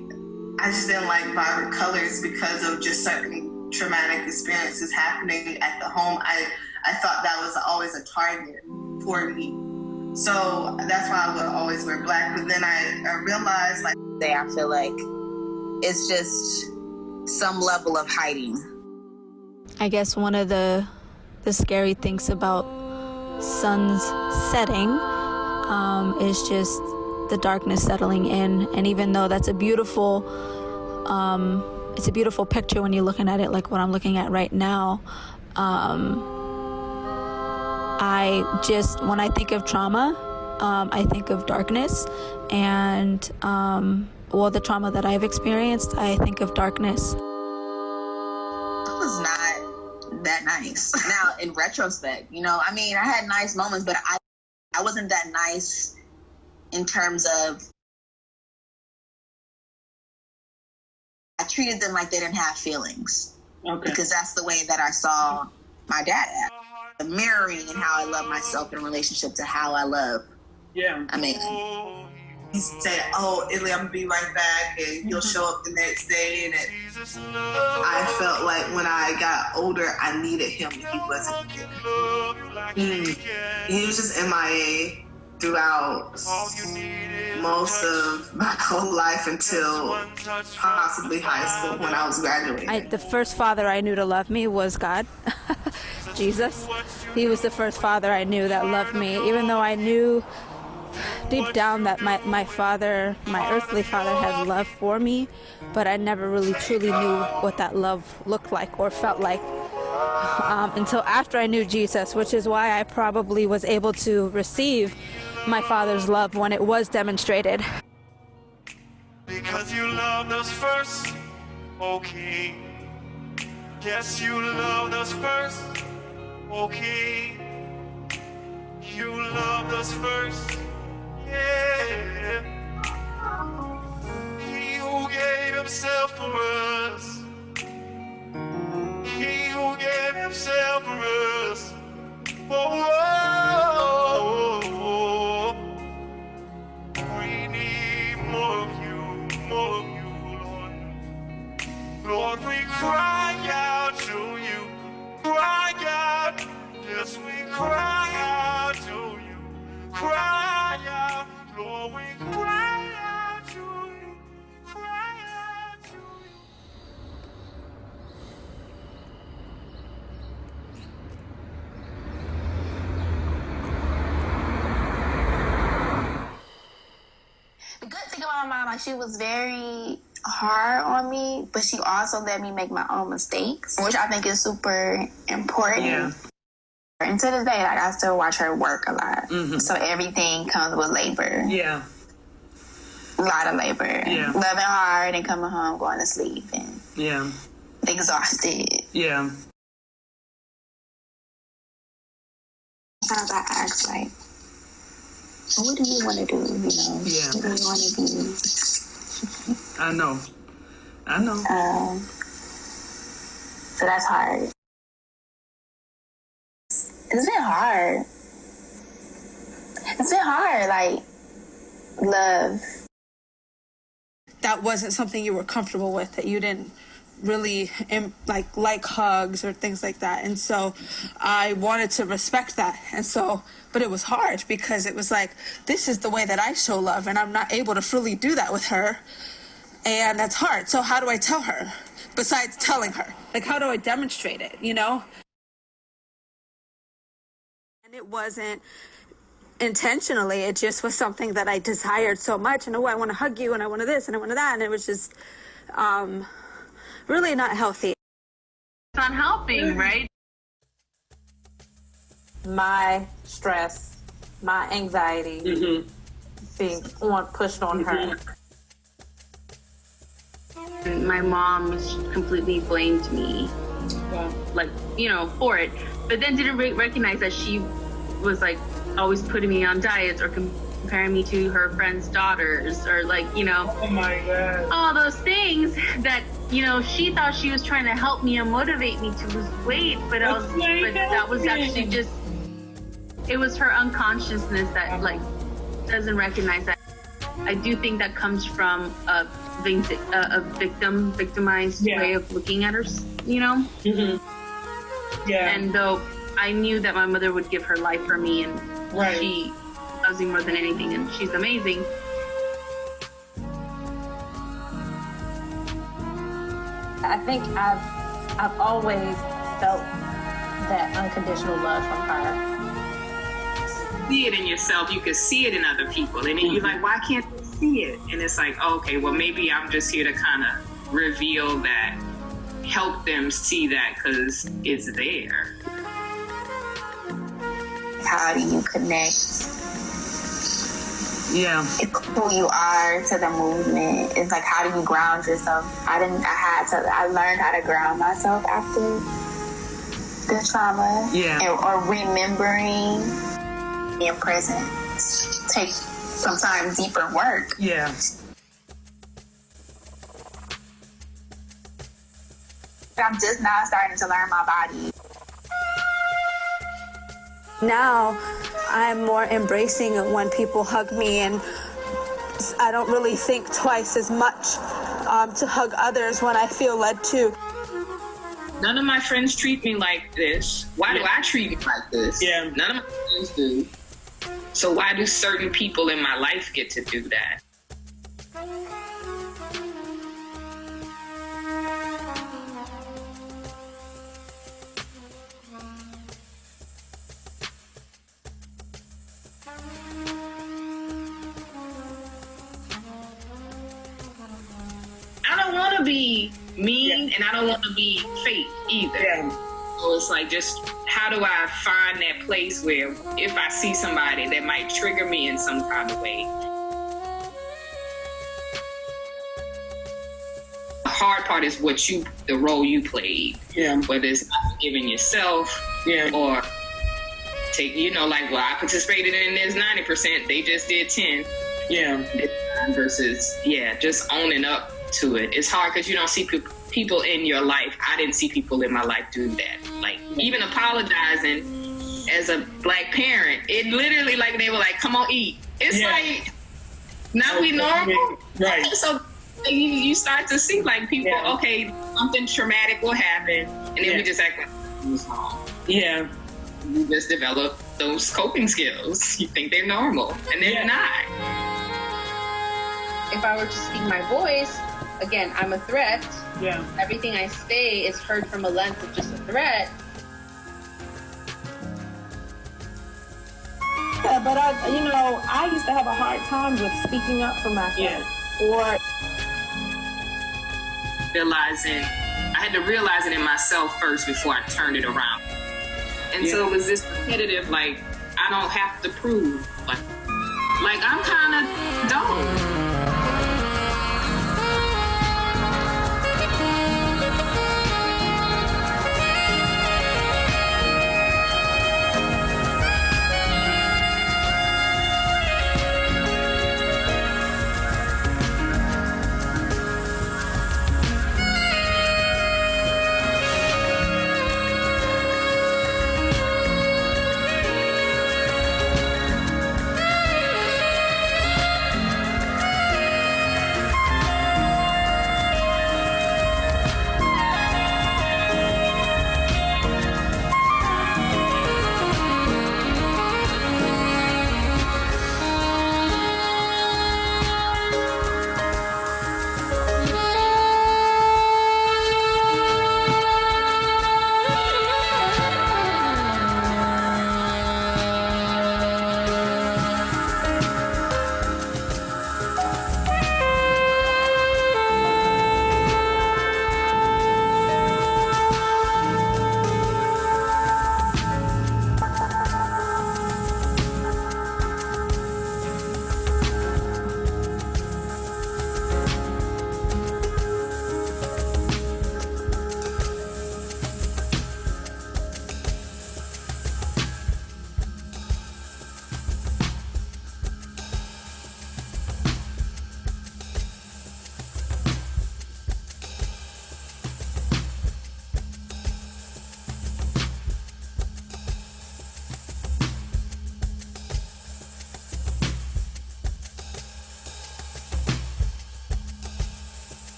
just didn't like vibrant colors because of just certain traumatic experiences happening at the home. I thought that was always a target for me. So that's why I would always wear black. But then I realized, like, I feel like it's just some level of hiding. I guess one of the scary things about sun's setting is just the darkness settling in. And even though that's a beautiful picture when you're looking at it like what I'm looking at right now, when I think of trauma, I think of darkness, and the trauma that I've experienced, I think of darkness. It was not that nice. Now, in retrospect, I mean, I had nice moments, but I wasn't that nice in terms of, I treated them like they didn't have feelings. Okay. Because that's the way that I saw my dad act. The mirroring and how I love myself in relationship to how I love a man. he said, "Oh, Italy, I'm gonna be right back, and you'll show up the next day." And I felt like when I got older, I needed him, and he wasn't there. He was just MIA throughout most of my whole life until possibly high school when I was graduating. The first father I knew to love me was God, Jesus. He was the first father I knew that loved me, even though I knew deep down that my father, my earthly father, had love for me, but I never really truly knew what that love looked like or felt like until after I knew Jesus, which is why I probably was able to receive my father's love when it was demonstrated. Because you loved us first, O King. Yes, you loved us first, O King. You loved us first, yeah. He who gave himself for us. He who gave himself for us. Oh, oh, oh, oh. We need more of you, Lord. Lord, we cry out to you, cry out. Yes, we cry out to you, cry out. Lord, we cry out to you, cry out to you. The good thing about my mom, like, she was very hard on me, but she also let me make my own mistakes, which I think is super important. Yeah. And to this day, like, I still watch her work a lot. Mm-hmm. So everything comes with labor. Yeah. A lot of labor. Yeah. Loving hard and coming home, going to sleep, and Yeah. exhausted. Yeah. Sometimes I ask, like, what do you want to do, you know? Yeah. What do you want to be? I know. So that's hard. It's been hard. It's been hard, like, love. That wasn't something you were comfortable with, that you didn't really like hugs or things like that. And so I wanted to respect that. And so, but it was hard because it was like, this is the way that I show love, and I'm not able to fully do that with her. And that's hard. So how do I tell her? Besides telling her, like, how do I demonstrate it, you know? And it wasn't intentionally, it just was something that I desired so much. And, oh, I want to hug you, and I want to this, and I want to that. And it was just really not healthy. It's not helping, right? My stress, my anxiety being pushed on her. My mom completely blamed me, like, you know, for it, but then didn't recognize that she was, like, always putting me on diets or comparing me to her friends' daughters, or, like, you know, Oh my God. all those things that, you know, she thought she was trying to help me and motivate me to lose weight, but that was actually just, it was her unconsciousness that, like, doesn't recognize that. I do think that comes from a victimized way of looking at her, you know? Mm-hmm. Yeah. And though I knew that my mother would give her life for me, and she loves me more than anything, and she's amazing. I think I've always felt that unconditional love from her. See it in yourself, you can see it in other people, and then you're like, why can't they see it? And it's like, okay, well, maybe I'm just here to kind of reveal that, help them see that, because it's there. How do you connect who you are to the movement? It's like, how do you ground yourself? I learned how to ground myself after the trauma. Or remembering, being present. Take sometimes deeper work. Yeah. I'm just now starting to learn my body. Now I'm more embracing when people hug me and I don't really think twice as much to hug others when I feel led to. None of my friends treat me like this. Why do I treat you like this? Yeah. None of my friends do. So why do certain people in my life get to do that? I don't want to be mean and I don't want to be fake either. Yeah. So it's like, just how do I find that place where if I see somebody that might trigger me in some kind of way? The hard part is the role you played. Yeah. Whether it's not forgiving yourself or take, like, well, I participated in this 90%, they just did 10. Yeah. Versus, just owning up to it. It's hard because you don't see people in your life. I didn't see people in my life do that. Like, even apologizing as a Black parent, it literally, like, they were like, come on, eat. It's like, now we normal. Right. So you start to see, like, people, okay, something traumatic will happen, and then we just act like it was wrong. Yeah. You just develop those coping skills. You think they're normal, and they're not. If I were to speak my voice, again, I'm a threat. Yeah. Everything I say is heard from a lens of just a threat. Yeah, but I used to have a hard time with speaking up for myself. Or I had to realize it in myself first before I turned it around. And so it was this repetitive, like, I don't have to prove. Like I'm kind of dumb.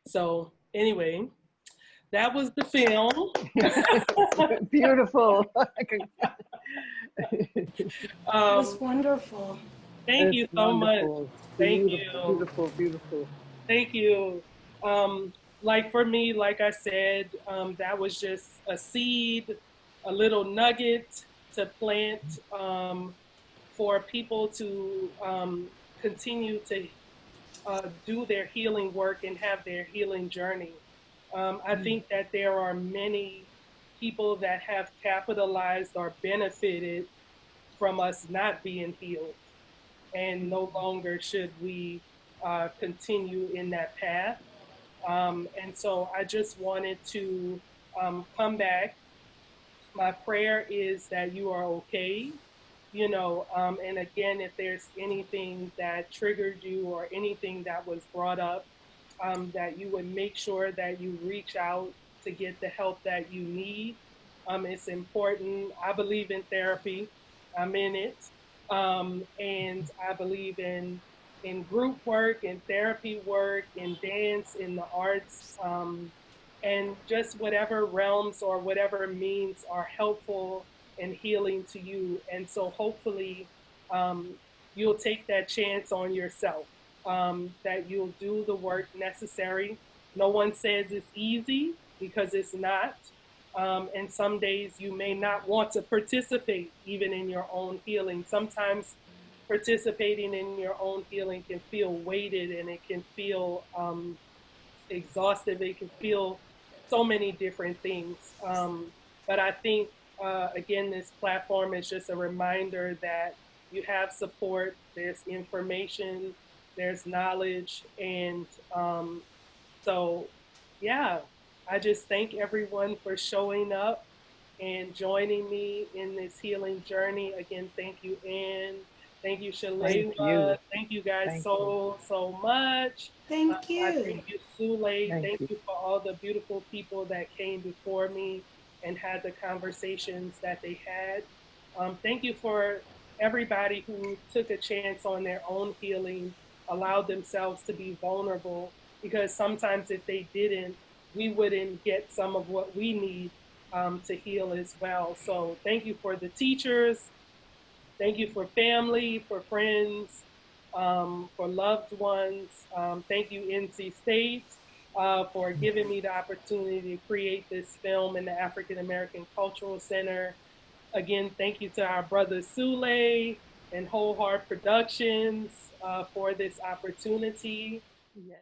So anyway, that was the film. Beautiful. It was wonderful. Thank you so much. Thank you. Beautiful, beautiful. Thank you. Like for me, like I said, that was just a seed, a little nugget to plant for people to continue to do their healing work and have their healing journey. I think that there are many people that have capitalized or benefited from us not being healed, and no longer should we continue in that path. And so I just wanted to come back. My prayer is that you are okay, you know, and again, if there's anything that triggered you or anything that was brought up, that you would make sure that you reach out to get the help that you need. It's important. I believe in therapy. I'm in it. And I believe in group work, in therapy work, in dance, in the arts, and just whatever realms or whatever means are helpful and healing to you. And so hopefully you'll take that chance on yourself, that you'll do the work necessary. No one says it's easy, because it's not. And some days you may not want to participate even in your own healing. Sometimes participating in your own healing can feel weighted, and it can feel exhaustive. It can feel so many different things. But I think, again, this platform is just a reminder that you have support, there's information, there's knowledge. And so, yeah, I just thank everyone for showing up and joining me in this healing journey. Again, thank you, Anne. Thank you, Sulé. Thank you guys so much. Thank you. I thank you, Sulé. Thank you for all the beautiful people that came before me and had the conversations that they had. Thank you for everybody who took a chance on their own healing, allowed themselves to be vulnerable, because sometimes if they didn't, we wouldn't get some of what we need to heal as well. So thank you for the teachers. Thank you for family, for friends, for loved ones. Thank you, NC State, for giving me the opportunity to create this film in the African American Cultural Center. Again, thank you to our brother Sulé and Whole Heart Productions for this opportunity. Yes.